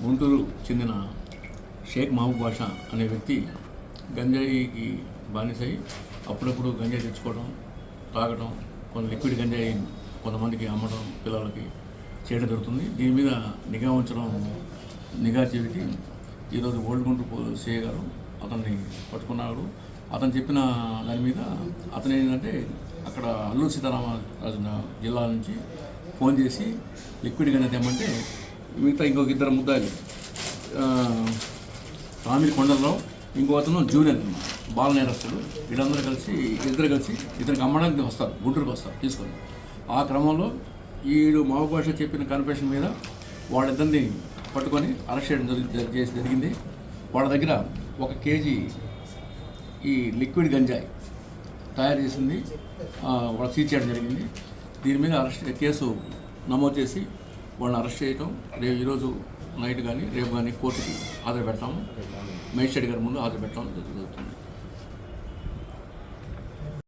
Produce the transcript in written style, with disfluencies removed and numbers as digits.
గుంటూరు చెందిన షేక్ మహబూబ్ బాషా అనే వ్యక్తి గంజాయికి బానిసై అప్పుడప్పుడు గంజాయి తెచ్చుకోవడం, తాగడం, కొంత లిక్విడ్ గంజాయి కొంతమందికి అమ్మడం పిల్లలకి చేయడం జరుగుతుంది. దీని మీద నిఘా ఉంచడం నిఘా చేసి ఈరోజు ఓల్డ్ గుంటూరు సిఐ గారు అతన్ని పట్టుకున్నాడు. అతను చెప్పిన దాని మీద అతను ఏంటంటే అక్కడ అల్లూరు సీతారామరాజు జిల్లా నుంచి ఫోన్ చేసి లిక్విడ్ గంజాయి తెమ్మంటే మిగతా ఇంకొక ఇద్దరు ముద్దాయిలు రామిలి కొండల్లో ఇంకో అతను జూనియర్ బాల నేరస్తుడు వీళ్ళందరూ కలిసి ఇద్దరికి అమ్మడానికి వస్తారు, గుంటూరుకు వస్తారు తీసుకొని. ఆ క్రమంలో వీడు మహబూబ్ బాషా చెప్పిన కన్ఫెషన్ మీద వాళ్ళిద్దరిని పట్టుకొని అరెస్ట్ చేయడం జరిగింది. వాళ్ళ దగ్గర 1 కేజీ ఈ లిక్విడ్ గంజాయి తయారు చేసింది వాళ్ళు సీజ్ చేయడం జరిగింది. దీని మీద కేసు నమోదు చేసి వాళ్ళని అరెస్ట్ చేయటం, ఈరోజు నైట్ కానీ రేపు కానీ కోర్టుకి హాజరు పెడతాము, మేజిస్ట్రేట్ గారి ముందు హాజరు పెట్టడం జరుగుతుంది.